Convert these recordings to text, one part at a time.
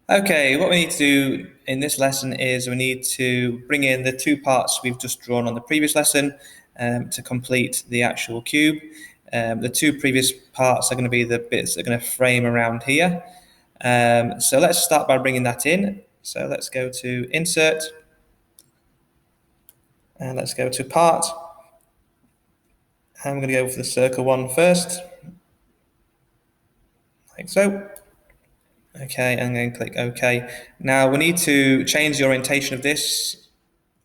Okay, what we need to do in this lesson is we need to bring in the two parts we've just drawn on the previous lesson to complete the actual cube. The two previous parts are going to be the bits that are going to frame around here. So let's start by bringing that in. So let's go to Insert, and let's go to Part. I'm going to go for the circle one first, like so. Okay, I'm going to click OK. Now we need to change the orientation of this.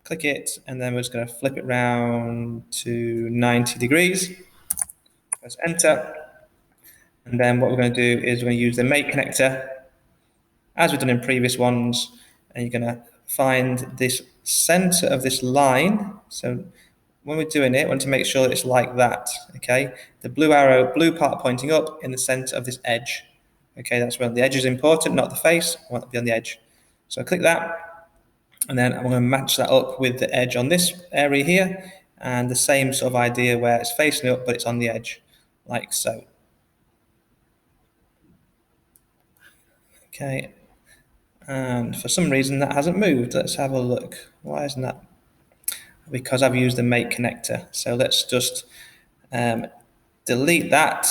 Click it, and then we're just going to flip it round to 90 degrees. Press Enter. And then what we're going to do is we're going to use the Make connector, as we've done in previous ones, and you're going to find this center of this line. So when we're doing it, we want to make sure that it's like that, okay? The blue arrow, blue part pointing up in the center of this edge. Okay, that's where the edge is important, not the face. I want it to be on the edge. So click that, and then I'm going to match that up with the edge on this area here, and the same sort of idea where it's facing up, but it's on the edge, like so. Okay, and for some reason that hasn't moved. Let's have a look. Why isn't that? Because I've used the Make connector. So let's just delete that,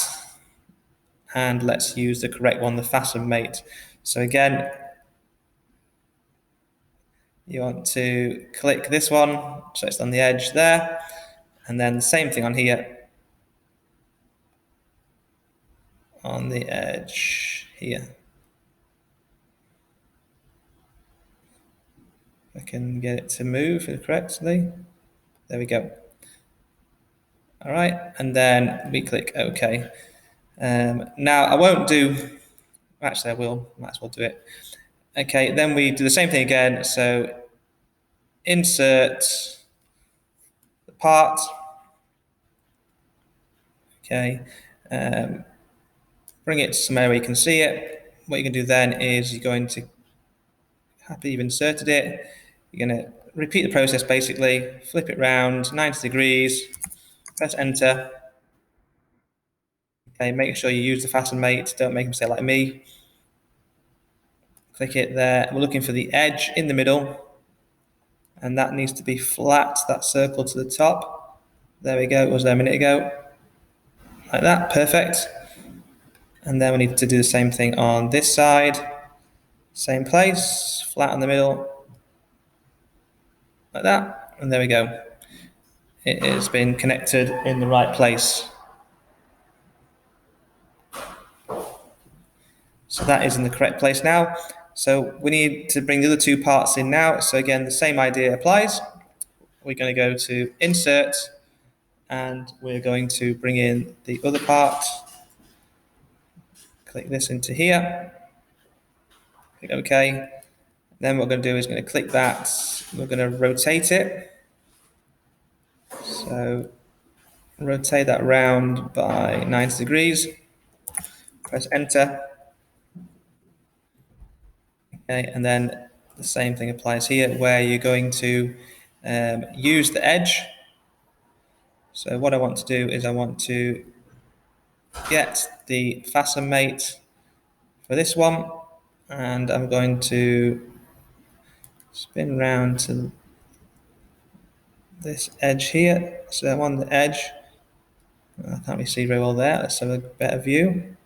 and let's use the correct one, the Fasten Mate. So again, you want to click this one, so it's on the edge there, and then the same thing on here, on the edge here. I can get it to move correctly. There we go. All right, and then we click OK. Now I won't do, actually I will, might as well do it. Okay, then we do the same thing again. So insert the part. Okay, bring it to somewhere where you can see it. What you can do then is you're going to, happy you've inserted it, you're going to repeat the process basically, flip it round 90 degrees, press enter. Okay, make sure you use the Fasten Mate, don't make a mistake like me. Click it there. We're looking for the edge in the middle, and that needs to be flat, that circle to the top. There we go, it was there a minute ago. Like that, perfect. And then we need to do the same thing on this side. Same place, flat in the middle, like that, and there we go. It has been connected in the right place. So that is in the correct place now. So we need to bring the other two parts in now. So again, the same idea applies. We're going to go to Insert, and we're going to bring in the other part. Click this into here. Click OK. Then what we're going to do is going to click that. We're going to rotate it. So rotate that round by 90 degrees. Press Enter. Okay, and then the same thing applies here, where you're going to use the edge. So what I want to do is I want to get the Fasten Mate for this one, and I'm going to spin round to this edge here. So I'm on the edge. I can't really see very well there. Let's have a better view.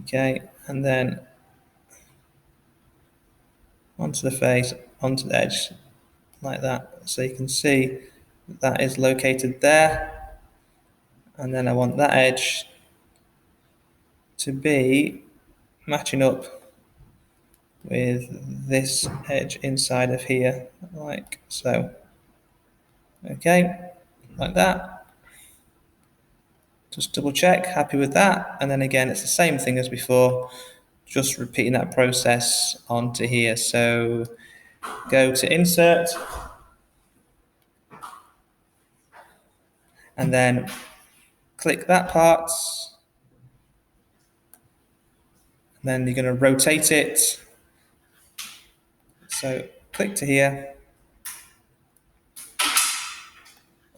Okay, and then onto the face, onto the edge, like that. So you can see that is located there. And then I want that edge to be matching up with this edge inside of here, like so. Okay, like that. Just double check, happy with that. And then again, it's the same thing as before, just repeating that process onto here. So go to Insert, and then click that part. And then you're going to rotate it. So click to here,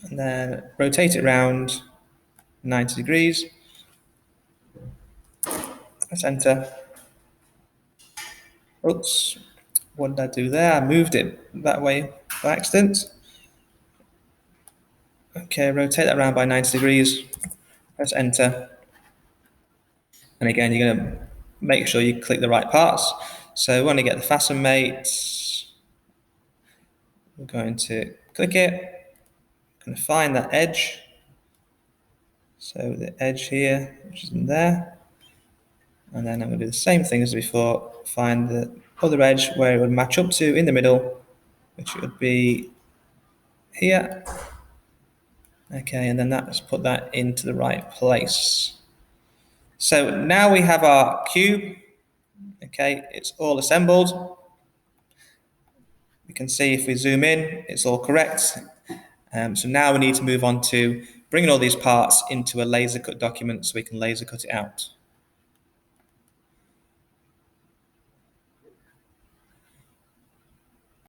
and then rotate it around 90 degrees. Press Enter. Oops, what did I do there? I moved it that way by accident. Okay, rotate that around by 90 degrees. Press enter. And again, you're going to make sure you click the right parts. So we want to get the fasten mate. We're going to click it. Going to find that edge. So the edge here, which is in there. And then I'm going to do the same thing as before. Find the other edge where it would match up to in the middle, which would be here. Okay, and then let's put that into the right place. So now we have our cube. Okay, it's all assembled. You can see if we zoom in, it's all correct. So now we need to move on to bringing all these parts into a laser cut document so we can laser cut it out.